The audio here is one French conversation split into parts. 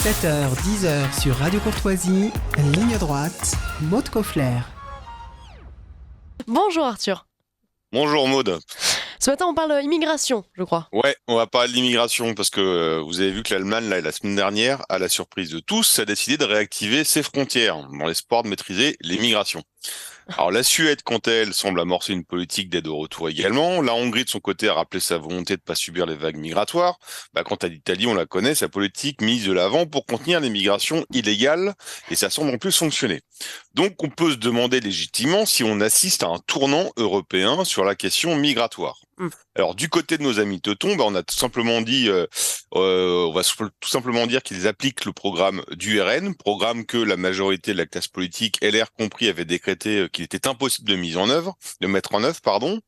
7h, 10h sur Radio Courtoisie, ligne droite, Maud Koffler. Bonjour Arthur. Bonjour Maud. Ce matin on parle immigration, je crois. Ouais, on va parler de l'immigration parce que vous avez vu que l'Allemagne, la semaine dernière, à la surprise de tous, a décidé de réactiver ses frontières dans l'espoir de maîtriser l'immigration. Alors la Suède, quant à elle, semble amorcer une politique d'aide au retour également. La Hongrie, de son côté, a rappelé sa volonté de ne pas subir les vagues migratoires. Quant à l'Italie, on la connaît, sa politique mise de l'avant pour contenir l'immigration illégale, et ça semble en plus fonctionner. Donc on peut se demander légitimement si on assiste à un tournant européen sur la question migratoire. Alors du côté de nos amis teutons, on a tout simplement dit, on va tout simplement dire qu'ils appliquent le programme du RN, programme que la majorité de la classe politique, LR compris, avait décrété qu'il était impossible de mettre en œuvre, pardon.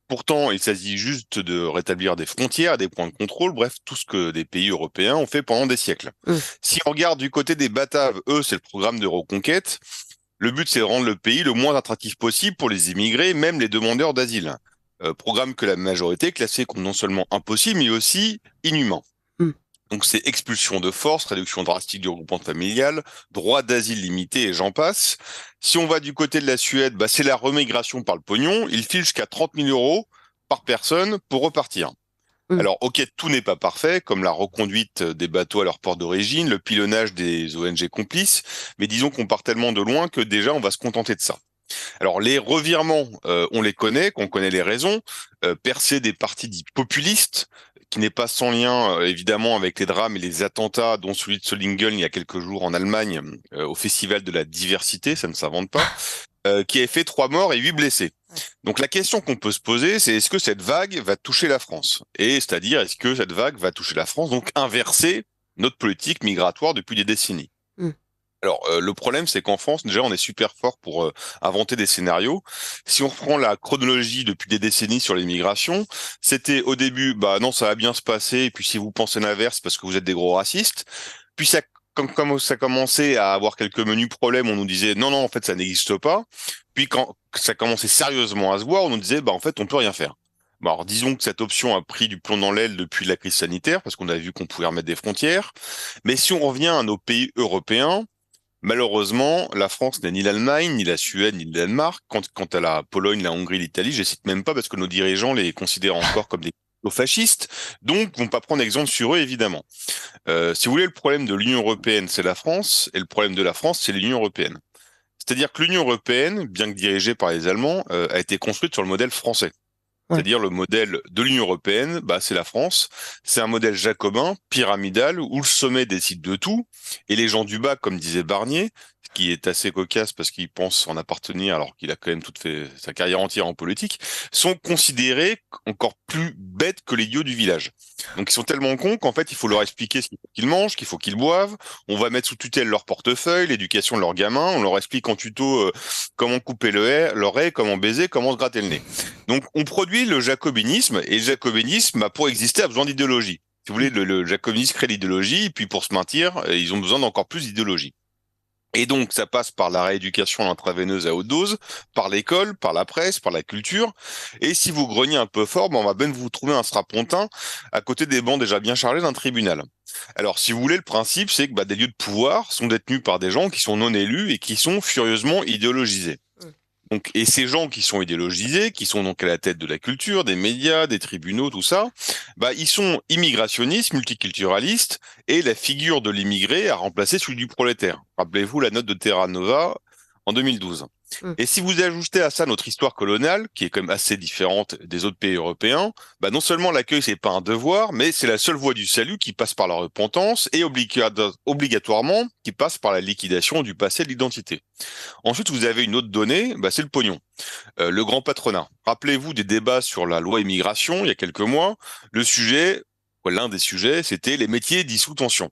Pourtant, il s'agit juste de rétablir des frontières, des points de contrôle, bref, tout ce que des pays européens ont fait pendant des siècles. Si on regarde du côté des Bataves, eux, c'est le programme de reconquête. Le but, c'est de rendre le pays le moins attractif possible pour les immigrés, même les demandeurs d'asile. Programme que la majorité classait comme non seulement impossible, mais aussi inhumain. Donc c'est expulsion de force, réduction drastique du regroupement familial, droit d'asile limité et j'en passe. Si on va du côté de la Suède, c'est la remigration par le pognon. Il file jusqu'à 30 000 euros par personne pour repartir. Alors, ok, tout n'est pas parfait, comme la reconduite des bateaux à leur port d'origine, le pilonnage des ONG complices, mais disons qu'on part tellement de loin que déjà on va se contenter de ça. Alors les revirements, on les connaît, qu'on connaît les raisons, percer des partis dits populistes, qui n'est pas sans lien évidemment avec les drames et les attentats, dont celui de Solingen il y a quelques jours en Allemagne, au Festival de la diversité, ça ne s'invente pas, qui a fait 3 morts et 8 blessés. Donc la question qu'on peut se poser, c'est est-ce que cette vague va toucher la France? Et c'est-à-dire, est-ce que cette vague va toucher la France, donc inverser notre politique migratoire depuis des décennies? Alors, le problème, c'est qu'en France, déjà, on est super fort pour inventer des scénarios. Si on reprend la chronologie depuis des décennies sur l'immigration, c'était au début, non, ça va bien se passer, et puis si vous pensez l'inverse, parce que vous êtes des gros racistes. Puis ça, comme ça commençait à avoir quelques menus problèmes, on nous disait, non, en fait, ça n'existe pas. Puis quand ça commençait sérieusement à se voir, on nous disait, en fait, on peut rien faire. Alors, disons que cette option a pris du plomb dans l'aile depuis la crise sanitaire, parce qu'on a vu qu'on pouvait remettre des frontières. Mais si on revient à nos pays européens, malheureusement, la France n'est ni l'Allemagne, ni la Suède, ni le Danemark. Quant à la Pologne, la Hongrie, l'Italie, je cite même pas parce que nos dirigeants les considèrent encore comme des fascistes, donc vont pas prendre exemple sur eux, évidemment. Si vous voulez, le problème de l'Union européenne, c'est la France, et le problème de la France, c'est l'Union européenne. C'est-à-dire que l'Union européenne, bien que dirigée par les Allemands, a été construite sur le modèle français. C'est-à-dire le modèle de l'Union européenne, c'est la France. C'est un modèle jacobin, pyramidal, où le sommet décide de tout, et les gens du bas, comme disait Barnier, ce qui est assez cocasse parce qu'il pense en appartenir alors qu'il a quand même toute fait sa carrière entière en politique, sont considérés encore plus bêtes que les idiots du village. Donc ils sont tellement cons qu'en fait il faut leur expliquer ce qu'il faut qu'ils mangent, qu'il faut qu'ils boivent, on va mettre sous tutelle leur portefeuille, l'éducation de leurs gamins, on leur explique en tuto comment couper l'oreille, comment baiser, comment se gratter le nez. Donc on produit le jacobinisme, et le jacobinisme, pour exister, a besoin d'idéologie. Si vous voulez, le jacobinisme crée l'idéologie, et puis pour se maintenir, ils ont besoin d'encore plus d'idéologie. Et donc, ça passe par la rééducation intraveineuse à haute dose, par l'école, par la presse, par la culture. Et si vous grognez un peu fort, on va même vous trouver un strapontin à côté des bancs déjà bien chargés d'un tribunal. Alors, si vous voulez, le principe, c'est que des lieux de pouvoir sont détenus par des gens qui sont non élus et qui sont furieusement idéologisés. Donc, et ces gens qui sont idéologisés, qui sont donc à la tête de la culture, des médias, des tribunaux, tout ça, ils sont immigrationnistes, multiculturalistes, et la figure de l'immigré a remplacé celui du prolétaire. Rappelez-vous la note de Terra Nova en 2012. Et si vous ajoutez à ça notre histoire coloniale, qui est quand même assez différente des autres pays européens, non seulement l'accueil c'est pas un devoir, mais c'est la seule voie du salut qui passe par la repentance et obligatoirement qui passe par la liquidation du passé de l'identité. Ensuite, vous avez une autre donnée, c'est le pognon. Le grand patronat. Rappelez-vous des débats sur la loi immigration il y a quelques mois. L'un des sujets, c'était les métiers dits sous tension.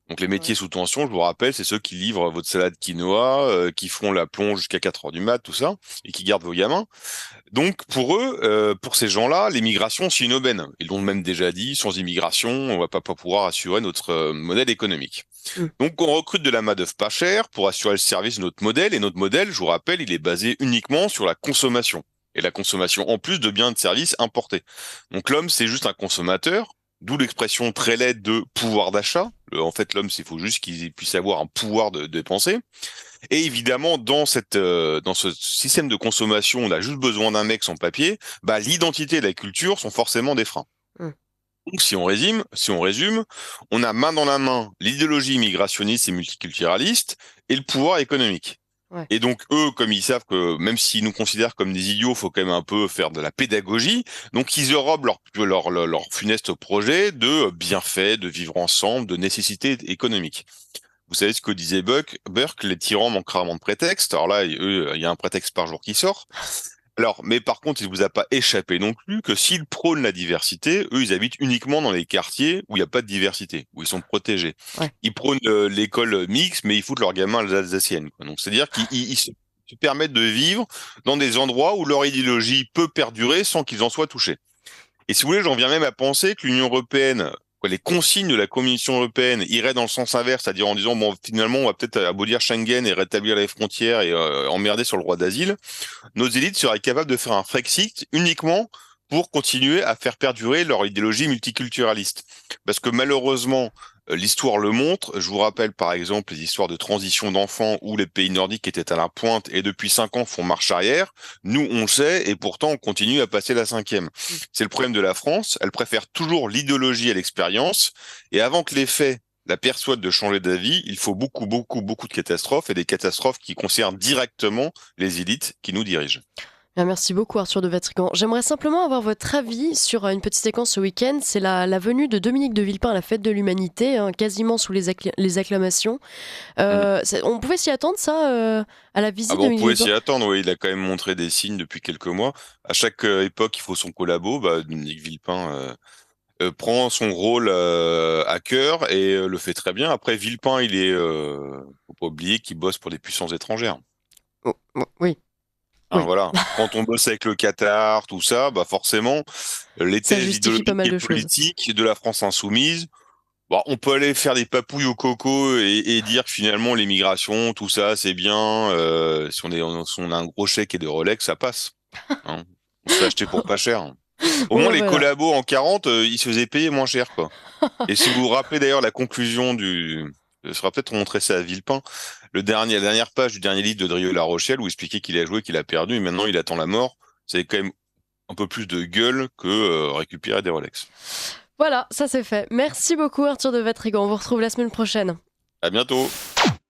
Donc les métiers sous tension, je vous rappelle, c'est ceux qui livrent votre salade quinoa, qui font la plonge jusqu'à 4 heures du mat, tout ça, et qui gardent vos gamins. Donc pour eux, pour ces gens-là, l'immigration, c'est une aubaine. Ils l'ont même déjà dit, sans immigration, on va pas pouvoir assurer notre modèle économique. Donc on recrute de la main-d'œuvre pas chère pour assurer le service de notre modèle, et notre modèle, je vous rappelle, il est basé uniquement sur la consommation. Et la consommation en plus de biens et de services importés. Donc l'homme, c'est juste un consommateur, d'où l'expression très laide de pouvoir d'achat. En fait, l'homme, il faut juste qu'il puisse avoir un pouvoir de penser. Et évidemment, dans ce système de consommation, on a juste besoin d'un mec sans papier. Bah, l'identité et la culture sont forcément des freins. Mm. Donc, si on résume, on a main dans la main l'idéologie migrationniste et multiculturaliste et le pouvoir économique. Ouais. Et donc, eux, comme ils savent que même s'ils nous considèrent comme des idiots, faut quand même un peu faire de la pédagogie. Donc, ils eurobent leur funeste projet de bienfaits, de vivre ensemble, de nécessité économique. Vous savez ce que disait Burke, les tyrans manquent rarement de prétextes. Alors là, eux, il y a un prétexte par jour qui sort. Alors, mais par contre, il vous a pas échappé non plus que s'ils prônent la diversité, eux, ils habitent uniquement dans les quartiers où il n'y a pas de diversité, où ils sont protégés. Ouais. Ils prônent l'école mixte, mais ils foutent leurs gamins à l'alsacienne, quoi. Donc, c'est-à-dire qu'ils se permettent de vivre dans des endroits où leur idéologie peut perdurer sans qu'ils en soient touchés. Et si vous voulez, j'en viens même à penser que l'Union européenne, les consignes de la Commission européenne iraient dans le sens inverse, c'est-à-dire en disant, bon, finalement, on va peut-être abolir Schengen et rétablir les frontières et emmerder sur le droit d'asile. Nos élites seraient capables de faire un Frexit uniquement pour continuer à faire perdurer leur idéologie multiculturaliste. Parce que malheureusement, l'histoire le montre. Je vous rappelle par exemple les histoires de transition d'enfants où les pays nordiques étaient à la pointe et depuis 5 ans font marche arrière. Nous, on le sait et pourtant on continue à passer la cinquième. C'est le problème de la France. Elle préfère toujours l'idéologie à l'expérience et avant que les faits la persuade de changer d'avis, il faut beaucoup, beaucoup, beaucoup de catastrophes et des catastrophes qui concernent directement les élites qui nous dirigent. Bien, merci beaucoup Arthur de Vatrigan. J'aimerais simplement avoir votre avis sur une petite séquence ce week-end. C'est la venue de Dominique de Villepin à la Fête de l'Humanité, hein, quasiment sous les acclamations. On pouvait s'y attendre ça à la visite Ah de bon, on Dominique pouvait Villepin? s'y attendre, oui, il a quand même montré des signes depuis quelques mois. À chaque époque, il faut son collabo. Bah, Dominique Villepin prend son rôle à cœur et le fait très bien. Après, Villepin, faut pas oublier qu'il bosse pour des puissances étrangères. Oh, oh, oui, Hein, oui. voilà. Quand on bosse avec le Qatar, tout ça, bah forcément, les Ça thèses justifie pas idéologiques mal et de choses. politiques de la France insoumise, bah, on peut aller faire des papouilles au coco et dire que finalement l'immigration, tout ça, c'est bien. Si on a un gros chèque et des Rolex, ça passe. Hein. On se fait acheter pour pas cher. Au Bon, moins, ben les voilà. collabos en 40, ils se faisaient payer moins cher, quoi. Et si vous vous rappelez d'ailleurs la conclusion je ferai peut-être montrer ça à Villepin, la dernière page du dernier livre de Drieux La Rochelle où il expliquait qu'il a joué, qu'il a perdu, et maintenant il attend la mort. C'est quand même un peu plus de gueule que récupérer des Rolex. Voilà, ça c'est fait. Merci beaucoup Arthur de Vatrigan. On vous retrouve la semaine prochaine. À bientôt!